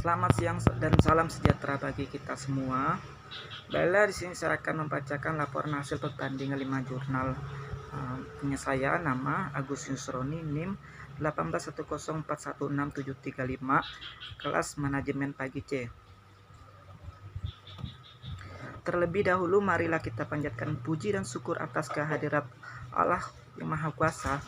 Selamat siang dan salam sejahtera bagi kita semua. Baiklah, di sini saya akan membacakan laporan hasil perbandingan 5 jurnal punya saya, nama Agus Yusroni, NIM 18104167735, kelas manajemen pagi C. Terlebih dahulu, marilah kita panjatkan puji dan syukur atas kehadirat Allah yang Maha Kuasa.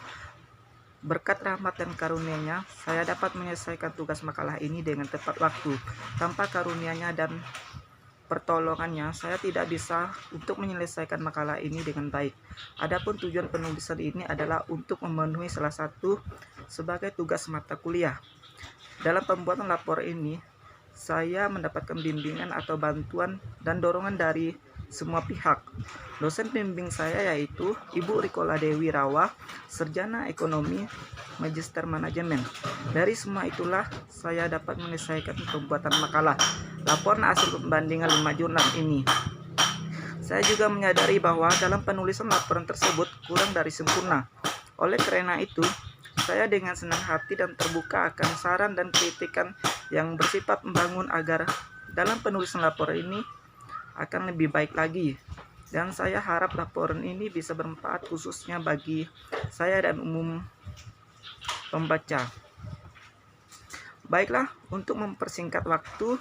Berkat rahmat dan karunia-Nya, saya dapat menyelesaikan tugas makalah ini dengan tepat waktu. Tanpa karunia-Nya dan pertolongannya, saya tidak bisa untuk menyelesaikan makalah ini dengan baik. Adapun tujuan penulisan ini adalah untuk memenuhi salah satu sebagai tugas mata kuliah. Dalam pembuatan lapor ini, saya mendapatkan bimbingan atau bantuan dan dorongan dari semua pihak. Dosen pembimbing saya yaitu Ibu Rikola Dewi Rawa, Sarjana Ekonomi, Magister Manajemen. Dari semua itulah saya dapat menyelesaikan pembuatan makalah laporan hasil pembandingan 5 jurnal ini. Saya juga menyadari bahwa dalam penulisan laporan tersebut kurang dari sempurna. Oleh karena itu, saya dengan senang hati dan terbuka akan saran dan kritikan yang bersifat membangun agar dalam penulisan laporan ini akan lebih baik lagi, dan saya harap laporan ini bisa bermanfaat khususnya bagi saya dan umum pembaca. Baiklah, untuk mempersingkat waktu,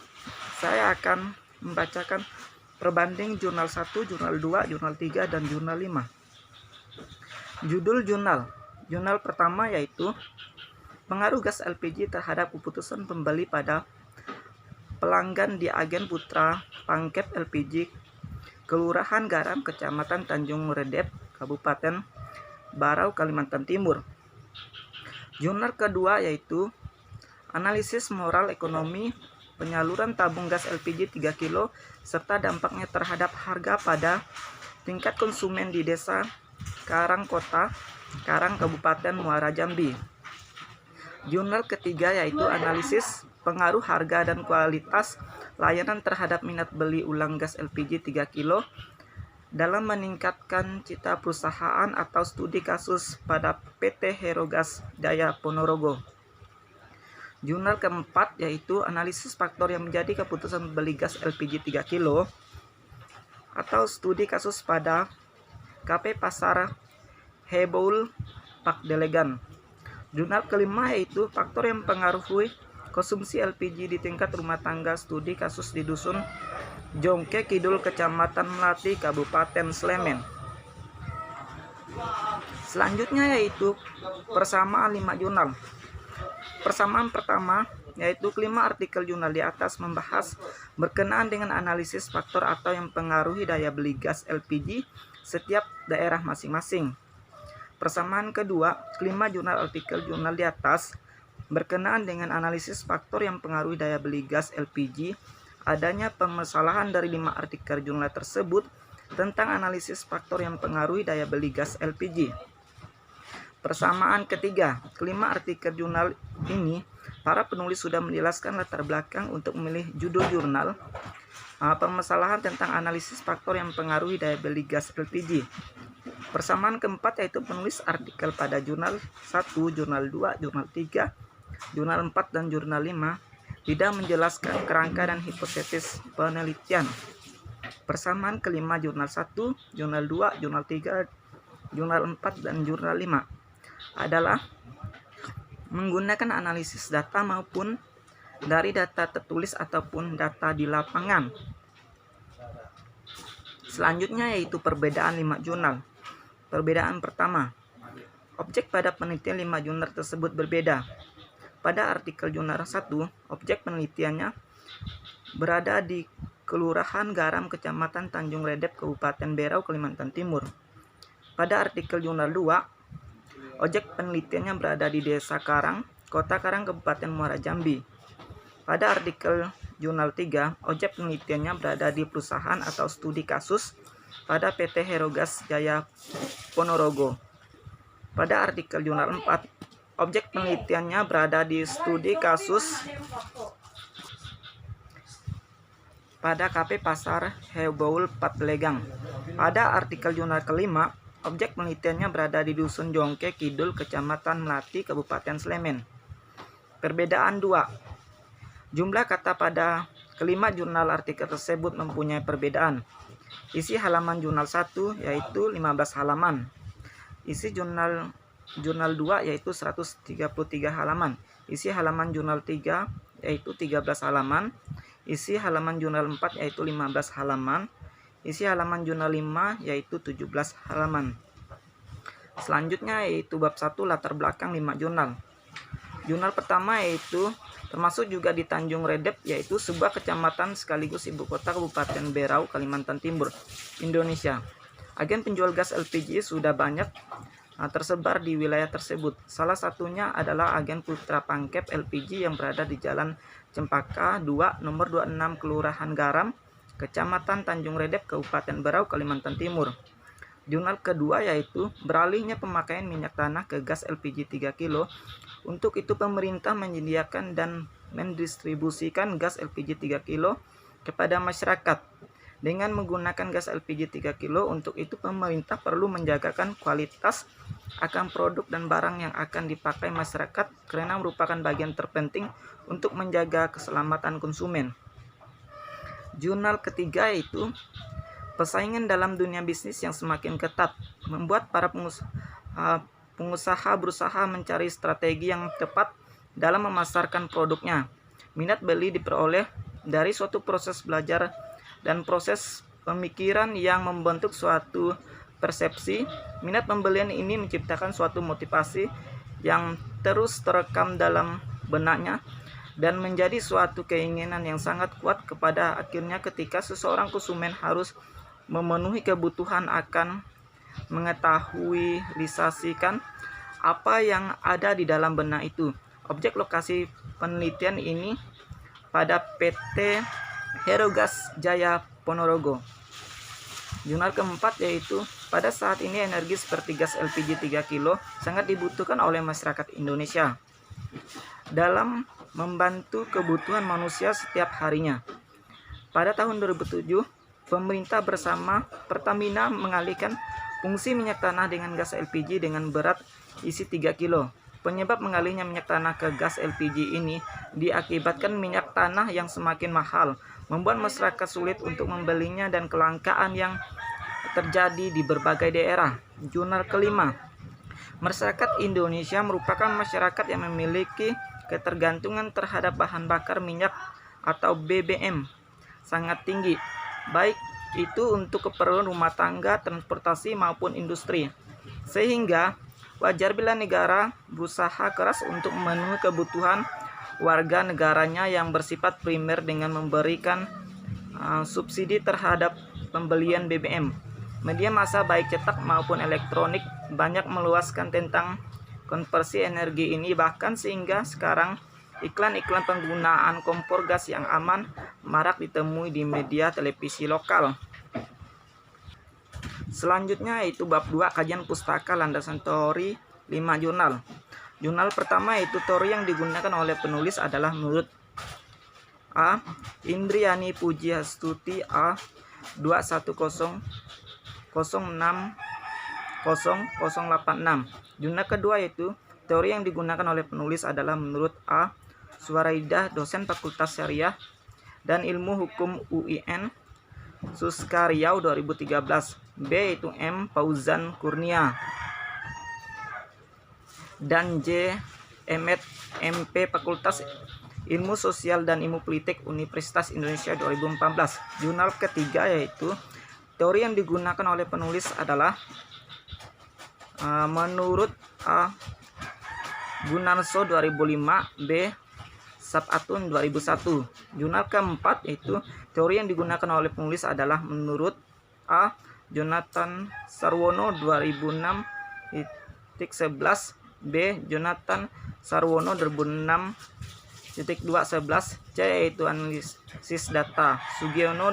saya akan membacakan perbanding jurnal 1, jurnal 2, jurnal 3, dan jurnal 5. Judul jurnal pertama yaitu pengaruh gas LPG terhadap keputusan pembeli pada pelanggan di Agen Putra Pangkep LPG, Kelurahan Garam, Kecamatan Tanjung Redep, Kabupaten Barau, Kalimantan Timur. Jurnal kedua yaitu analisis moral ekonomi penyaluran tabung gas LPG 3 kilo serta dampaknya terhadap harga pada tingkat konsumen di Desa Karang Kota, Karang, Kabupaten Muara Jambi. Jurnal ketiga yaitu analisis pengaruh harga dan kualitas layanan terhadap minat beli ulang gas LPG 3 kilo dalam meningkatkan cita perusahaan atau studi kasus pada PT Hero Gas Jaya Ponorogo. Jurnal keempat yaitu analisis faktor yang menjadi keputusan beli gas LPG 3 kilo atau studi kasus pada KP Pasar Heboul Pak Delegan. Jurnal kelima yaitu faktor yang mempengaruhi konsumsi LPG di tingkat rumah tangga, studi kasus di Dusun Jongke Kidul, Kecamatan Melati, Kabupaten Sleman. Selanjutnya yaitu persamaan 5 jurnal. Persamaan pertama yaitu kelima artikel jurnal di atas membahas berkenaan dengan analisis faktor atau yang mempengaruhi daya beli gas LPG setiap daerah masing-masing. Persamaan kedua, kelima jurnal artikel jurnal di atas berkenaan dengan analisis faktor yang mempengaruhi daya beli gas LPG. Adanya permasalahan dari 5 artikel jurnal tersebut tentang analisis faktor yang mempengaruhi daya beli gas LPG. Persamaan ketiga, kelima artikel jurnal ini para penulis sudah menjelaskan latar belakang untuk memilih judul jurnal. Permasalahan tentang analisis faktor yang mempengaruhi daya beli gas LPG. Persamaan keempat yaitu penulis artikel pada jurnal 1, jurnal 2, jurnal 3, jurnal 4, dan jurnal 5 tidak menjelaskan kerangka dan hipotesis penelitian. Persamaan kelima jurnal 1, jurnal 2, jurnal 3, jurnal 4, dan jurnal 5 adalah menggunakan analisis data maupun dari data tertulis ataupun data di lapangan. Selanjutnya yaitu perbedaan 5 jurnal. Perbedaan pertama, objek pada penelitian 5 jurnal tersebut berbeda. Pada artikel jurnal 1, objek penelitiannya berada di Kelurahan Garam, Kecamatan Tanjung Redep, Kabupaten Berau, Kalimantan Timur. Pada artikel jurnal 2, objek penelitiannya berada di Desa Karang, Kota Karang, Kabupaten Muara Jambi. Pada artikel jurnal 3, objek penelitiannya berada di perusahaan atau studi kasus pada PT Hero Gas Jaya Ponorogo. Pada artikel jurnal 4, objek penelitiannya berada di studi kasus pada KP Pasar Heboul Pak Delegang. Pada artikel jurnal kelima, objek penelitiannya berada di Dusun Jongke Kidul, Kecamatan Melati, Kabupaten Sleman. Perbedaan 2. Jumlah kata pada kelima jurnal artikel tersebut mempunyai perbedaan. Isi halaman jurnal 1 yaitu 15 halaman. Isi jurnal 2 yaitu 133 halaman. Isi halaman jurnal 3 yaitu 13 halaman. Isi halaman jurnal 4 yaitu 15 halaman. Isi halaman jurnal 5 yaitu 17 halaman. Selanjutnya yaitu bab 1 latar belakang 5 jurnal. Jurnal pertama yaitu termasuk juga di Tanjung Redep, yaitu sebuah kecamatan sekaligus ibu kota Kabupaten Berau, Kalimantan Timur, Indonesia. Agen penjual gas LPG sudah banyak tersebar di wilayah tersebut. Salah satunya adalah agen Putra Pangkep LPG yang berada di Jalan Cempaka 2, nomor 26, Kelurahan Garam, Kecamatan Tanjung Redep, Kabupaten Berau, Kalimantan Timur. Jurnal kedua yaitu beralihnya pemakaian minyak tanah ke gas LPG 3 kilo. Untuk itu pemerintah menyediakan dan mendistribusikan gas LPG 3 kilo kepada masyarakat. Dengan menggunakan gas LPG 3 kilo, untuk itu pemerintah perlu menjagakan kualitas akan produk dan barang yang akan dipakai masyarakat karena merupakan bagian terpenting untuk menjaga keselamatan konsumen. Jurnal ketiga yaitu persaingan dalam dunia bisnis yang semakin ketat membuat para pengusaha berusaha mencari strategi yang tepat dalam memasarkan produknya. Minat beli diperoleh dari suatu proses belajar dan proses pemikiran yang membentuk suatu persepsi. Minat pembelian ini menciptakan suatu motivasi yang terus terekam dalam benaknya dan menjadi suatu keinginan yang sangat kuat kepada akhirnya ketika seseorang konsumen harus memenuhi kebutuhan akan mengetahui lisasikan apa yang ada di dalam benak itu. Objek lokasi penelitian ini pada PT Herogas Jaya Ponorogo. Jurnal keempat yaitu pada saat ini energi seperti gas LPG 3 kilo sangat dibutuhkan oleh masyarakat Indonesia dalam membantu kebutuhan manusia setiap harinya. Pada tahun 2007 pemerintah bersama Pertamina mengalihkan fungsi minyak tanah dengan gas LPG dengan berat isi 3 kilo. Penyebab mengalihnya minyak tanah ke gas LPG ini diakibatkan minyak tanah yang semakin mahal, membuat masyarakat sulit untuk membelinya dan kelangkaan yang terjadi di berbagai daerah. Jurnal kelima, masyarakat Indonesia merupakan masyarakat yang memiliki ketergantungan terhadap bahan bakar minyak atau BBM sangat tinggi, baik itu untuk keperluan rumah tangga, transportasi maupun industri. Sehingga wajar bila negara berusaha keras untuk memenuhi kebutuhan warga negaranya yang bersifat primer dengan memberikan subsidi terhadap pembelian BBM. Media massa baik cetak maupun elektronik banyak meluaskan tentang konversi energi ini, bahkan sehingga sekarang iklan-iklan penggunaan kompor gas yang aman marak ditemui di media televisi lokal. Selanjutnya yaitu bab 2 kajian pustaka landasan teori 5 jurnal. Jurnal pertama yaitu teori yang digunakan oleh penulis adalah menurut A. Indriani Pujiastuti A 210060086. Jurnal kedua yaitu teori yang digunakan oleh penulis adalah menurut A. Suwaraidah, dosen Fakultas Syariah dan Ilmu Hukum UIN Suskariau 2013. B yaitu M. Fauzan Kurnia dan J. Emet MP Fakultas Ilmu Sosial dan Ilmu Politik Universitas Indonesia 2014. Jurnal ketiga yaitu teori yang digunakan oleh penulis adalah menurut A. Gunarso 2005, B. Sabatun 2001. Jurnal keempat yaitu teori yang digunakan oleh penulis adalah menurut A. Jonathan Sarwono 2006.11, B. Jonathan Sarwono 2006.211, C. yaitu analisis data Sugiono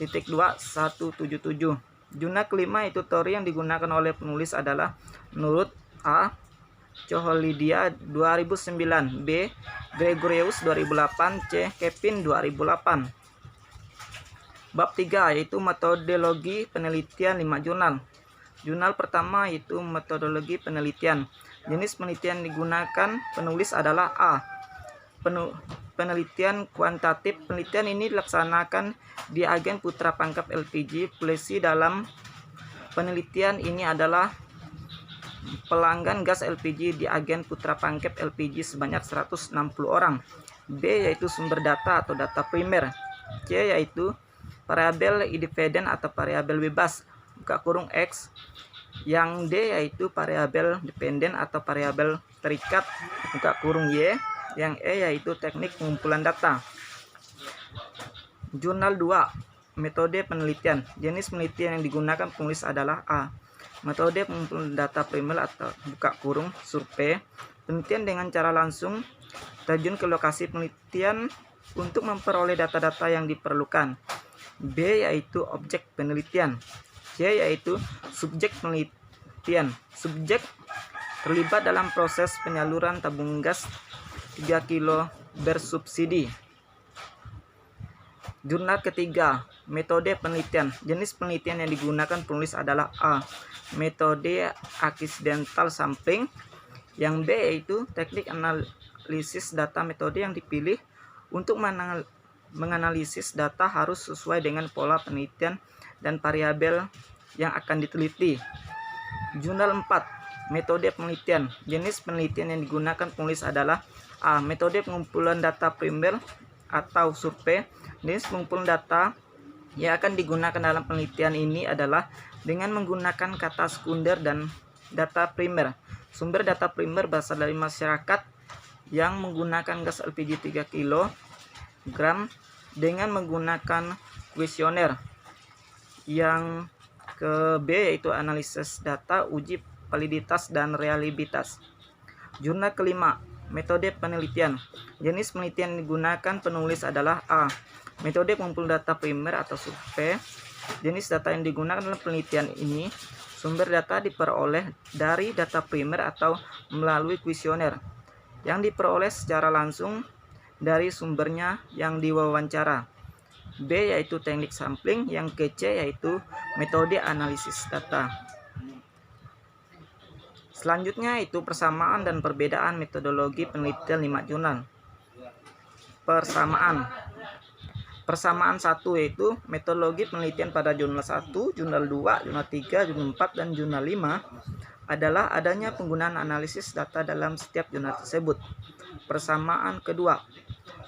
2016.2177. Jurnal kelima itu teori yang digunakan oleh penulis adalah menurut A. Coholidia 2009, B. Gregorius 2008, C. Kevin 2008. Bab 3 yaitu metodologi penelitian 5 jurnal. Jurnal pertama yaitu metodologi penelitian. Jenis penelitian digunakan penulis adalah A. penelitian kuantitatif. Penelitian ini dilaksanakan di agen putra pangkep LPG. Polisi dalam penelitian ini adalah pelanggan gas LPG di agen putra pangkep LPG sebanyak 160 orang. B yaitu sumber data atau data primer. C yaitu variabel independen atau variabel bebas buka kurung X. Yang D yaitu variabel dependen atau variabel terikat buka kurung Y. Yang E yaitu teknik pengumpulan data. Jurnal 2. Metode penelitian. Jenis penelitian yang digunakan penulis adalah A. Metode pengumpulan data primer atau buka kurung survei. Penelitian dengan cara langsung terjun ke lokasi penelitian untuk memperoleh data-data yang diperlukan. B yaitu objek penelitian. C yaitu subjek penelitian. Subjek terlibat dalam proses penyaluran tabung gas 3 kilo bersubsidi. Jurnal ketiga, metode penelitian. Jenis penelitian yang digunakan penulis adalah A. Metode accidental sampling. Yang B yaitu teknik analisis data. Metode yang dipilih untuk menganalisis data harus sesuai dengan pola penelitian dan variabel yang akan diteliti. Jurnal 4. Metode penelitian. Jenis penelitian yang digunakan penulis adalah A. Metode pengumpulan data primer atau survei. Jenis pengumpulan data yang akan digunakan dalam penelitian ini adalah dengan menggunakan kata sekunder dan data primer. Sumber data primer berasal dari masyarakat yang menggunakan gas LPG 3 kg dengan menggunakan kuesioner. Yang ke B yaitu analisis data, uji validitas dan reliabilitas. Jurnal kelima, metode penelitian. Jenis penelitian yang digunakan penulis adalah A. Metode pengumpulan data primer atau survei. Jenis data yang digunakan dalam penelitian ini sumber data diperoleh dari data primer atau melalui kuesioner yang diperoleh secara langsung dari sumbernya yang diwawancara. B yaitu teknik sampling. Yang ke C yaitu metode analisis data. Selanjutnya itu persamaan dan perbedaan metodologi penelitian 5 jurnal. Persamaan 1 yaitu metodologi penelitian pada jurnal 1, jurnal 2, jurnal 3, jurnal 4, dan jurnal 5 adalah adanya penggunaan analisis data dalam setiap jurnal tersebut. Persamaan kedua,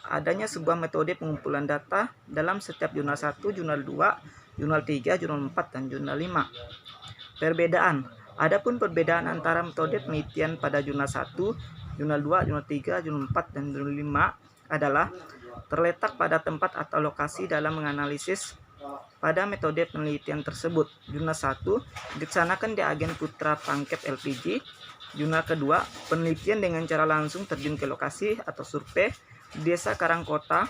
adanya sebuah metode pengumpulan data dalam setiap jurnal 1, jurnal 2, jurnal 3, jurnal 4, dan jurnal 5. Perbedaan. Adapun perbedaan antara metode penelitian pada jurnal 1, jurnal 2, jurnal 3, jurnal 4, dan jurnal 5 adalah terletak pada tempat atau lokasi dalam menganalisis pada metode penelitian tersebut. Jurnal 1 dilaksanakan di agen putra pangkep LPG. Jurnal kedua, penelitian dengan cara langsung terjun ke lokasi atau survei di Desa Karangkota,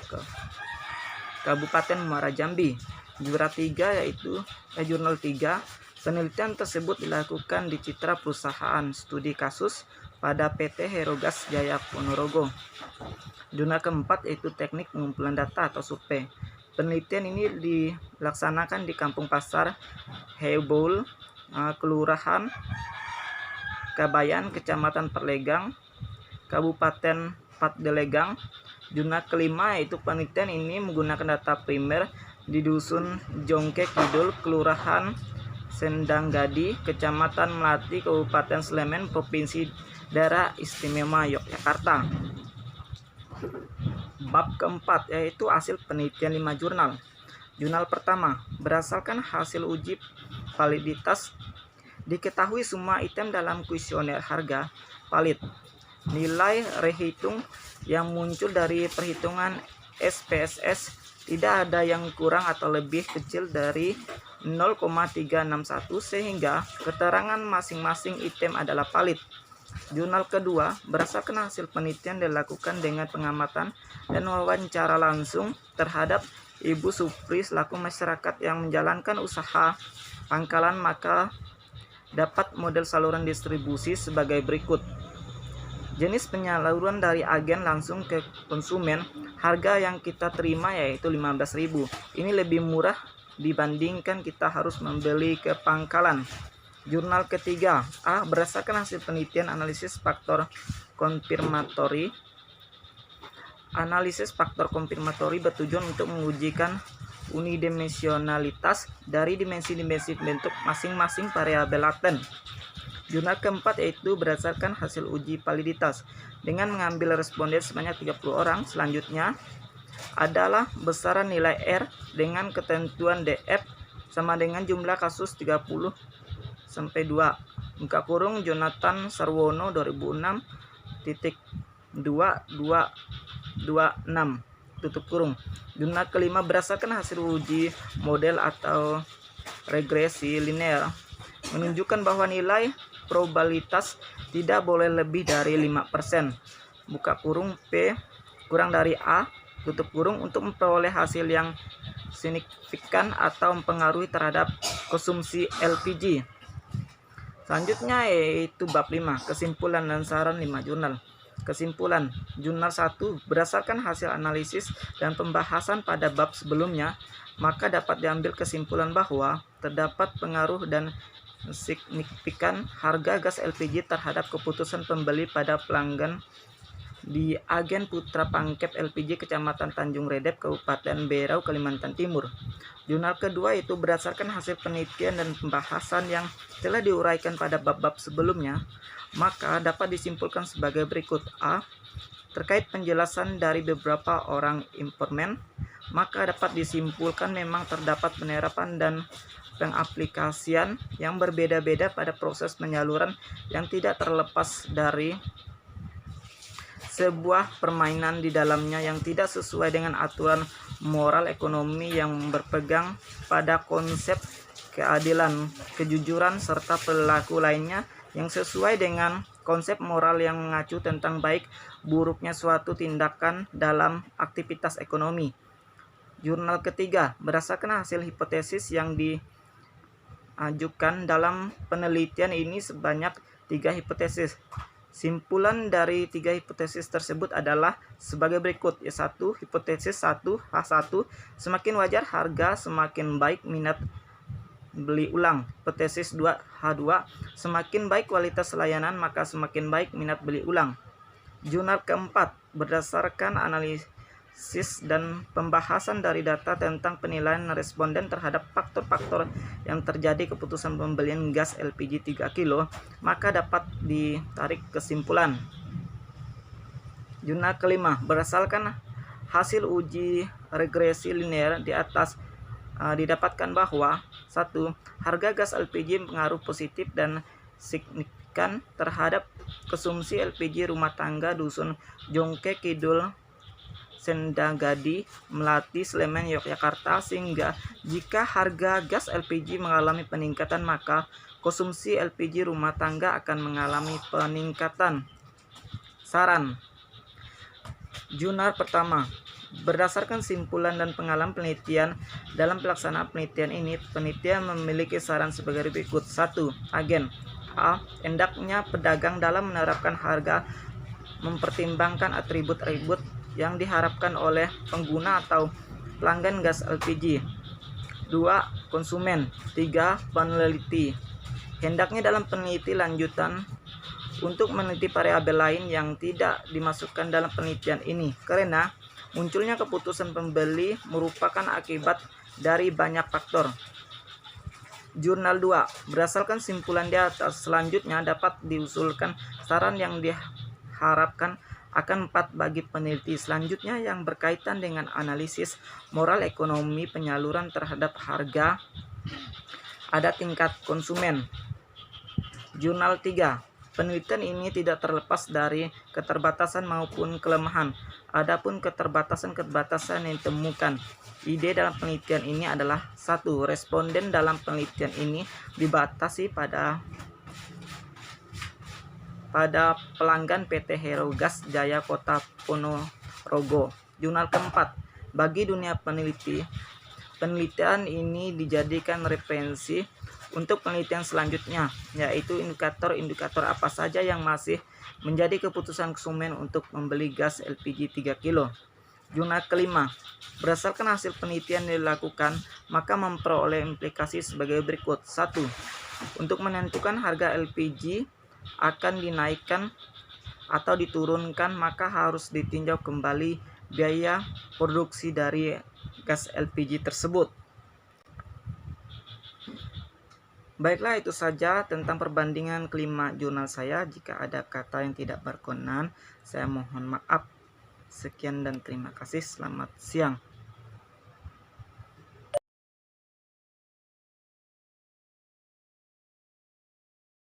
Kabupaten Muara Jambi. Jurnal 3 yaitu jurnal 3, penelitian tersebut dilakukan di Citra Perusahaan Studi Kasus pada PT Herogas Jaya Ponorogo. Jurnal keempat yaitu teknik pengumpulan data atau survei. Penelitian ini dilaksanakan di Kampung Pasar Heboul, Kelurahan Kabayan, Kecamatan Perlegang, Kabupaten Pandeglang. Jurnal kelima yaitu penelitian ini menggunakan data primer di Dusun Jongke Kidul, Kelurahan Sendanggadi, Kecamatan Melati, Kabupaten Sleman, Provinsi Daerah Istimewa Yogyakarta. Bab keempat yaitu hasil penelitian 5 jurnal. Jurnal pertama, berdasarkan hasil uji validitas, diketahui semua item dalam kuesioner harga valid. Nilai rehitung yang muncul dari perhitungan SPSS tidak ada yang kurang atau lebih kecil dari 0,361 sehingga keterangan masing-masing item adalah valid. Jurnal kedua, berdasarkan hasil penelitian dilakukan dengan pengamatan dan wawancara langsung terhadap Ibu Supri selaku masyarakat yang menjalankan usaha pangkalan, maka dapat model saluran distribusi sebagai berikut. Jenis penyaluran dari agen langsung ke konsumen, harga yang kita terima yaitu 15.000. Ini lebih murah dibandingkan kita harus membeli ke pangkalan. Jurnal ketiga, A, berdasarkan hasil penelitian analisis faktor konfirmatori. Analisis faktor konfirmatori bertujuan untuk mengujikan unidimensionalitas dari dimensi-dimensi bentuk masing-masing variabel laten. Jurnal keempat yaitu berdasarkan hasil uji validitas dengan mengambil responden sebanyak 30 orang. Selanjutnya adalah besaran nilai R dengan ketentuan DF sama dengan jumlah kasus 30 sampai 2. Buka kurung Jonathan Sarwono 2006.2226 tutup kurung. Jurnal kelima berdasarkan hasil uji model atau regresi linear menunjukkan bahwa nilai probabilitas tidak boleh lebih dari 5%. Buka kurung P kurang dari A tutup kurung untuk memperoleh hasil yang signifikan atau mempengaruhi terhadap konsumsi LPG. Selanjutnya yaitu bab 5, kesimpulan dan saran 5 jurnal. Kesimpulan, jurnal 1 berdasarkan hasil analisis dan pembahasan pada bab sebelumnya, maka dapat diambil kesimpulan bahwa terdapat pengaruh dan signifikan harga gas LPG terhadap keputusan pembeli pada pelanggan di Agen Putra Pangkep LPG Kecamatan Tanjung Redep, Kabupaten Berau, Kalimantan Timur. Jurnal kedua itu berdasarkan hasil penelitian dan pembahasan yang telah diuraikan pada bab-bab sebelumnya, maka dapat disimpulkan sebagai berikut. A. Terkait penjelasan dari beberapa orang informan, maka dapat disimpulkan memang terdapat penerapan dan pengaplikasian yang berbeda-beda pada proses penyaluran yang tidak terlepas dari sebuah permainan di dalamnya yang tidak sesuai dengan aturan moral ekonomi yang berpegang pada konsep keadilan, kejujuran, serta perilaku lainnya yang sesuai dengan konsep moral yang mengacu tentang baik buruknya suatu tindakan dalam aktivitas ekonomi. Jurnal ketiga berdasarkan hasil hipotesis yang diajukan dalam penelitian ini sebanyak 3 hipotesis. Simpulan dari 3 hipotesis tersebut adalah sebagai berikut. 1. Hipotesis 1 H1, semakin wajar harga semakin baik minat beli ulang. Hipotesis 2 H2, semakin baik kualitas layanan maka semakin baik minat beli ulang. Jurnal keempat berdasarkan analisis dan pembahasan dari data tentang penilaian responden terhadap faktor-faktor yang terjadi keputusan pembelian gas LPG 3 kilo, maka dapat ditarik kesimpulan. Jurnal kelima berdasarkan hasil uji regresi linear di atas didapatkan bahwa 1. Harga gas LPG pengaruh positif dan signifikan terhadap konsumsi LPG rumah tangga dusun Jongke Kidul, Sendagadi, Melati, Sleman, Yogyakarta, sehingga jika harga gas LPG mengalami peningkatan maka konsumsi LPG rumah tangga akan mengalami peningkatan. Saran. Jurnal pertama, berdasarkan simpulan dan pengalaman penelitian dalam pelaksanaan penelitian ini, penelitian memiliki saran sebagai berikut. 1. Agen A. Hendaknya pedagang dalam menerapkan harga mempertimbangkan atribut-atribut yang diharapkan oleh pengguna atau pelanggan gas LPG. 2. Konsumen. 3. Peneliti. Hendaknya dalam peneliti lanjutan untuk meneliti variabel lain yang tidak dimasukkan dalam penelitian ini, karena munculnya keputusan pembeli merupakan akibat dari banyak faktor. Jurnal 2. Berdasarkan simpulan di atas, selanjutnya dapat diusulkan saran yang diharapkan akan 4 bagi peneliti selanjutnya yang berkaitan dengan analisis moral ekonomi penyaluran terhadap harga ada tingkat konsumen. Jurnal 3. Penelitian ini tidak terlepas dari keterbatasan maupun kelemahan. Adapun keterbatasan-keterbatasan yang ditemukan, ide dalam penelitian ini adalah 1. Responden dalam penelitian ini dibatasi pada pelanggan PT Hero Gas Jaya Kota Ponorogo. Jurnal keempat, bagi dunia penelitian ini dijadikan referensi untuk penelitian selanjutnya, yaitu indikator-indikator apa saja yang masih menjadi keputusan konsumen untuk membeli gas LPG 3 kilo. Jurnal kelima, berdasarkan hasil penelitian yang dilakukan, maka memperoleh implikasi sebagai berikut. 1. Untuk menentukan harga LPG akan dinaikkan atau diturunkan, maka harus ditinjau kembali biaya produksi dari gas LPG tersebut. Baiklah, itu saja tentang perbandingan kelima jurnal saya. Jika ada kata yang tidak berkenan, saya mohon maaf. Sekian dan terima kasih. Selamat siang.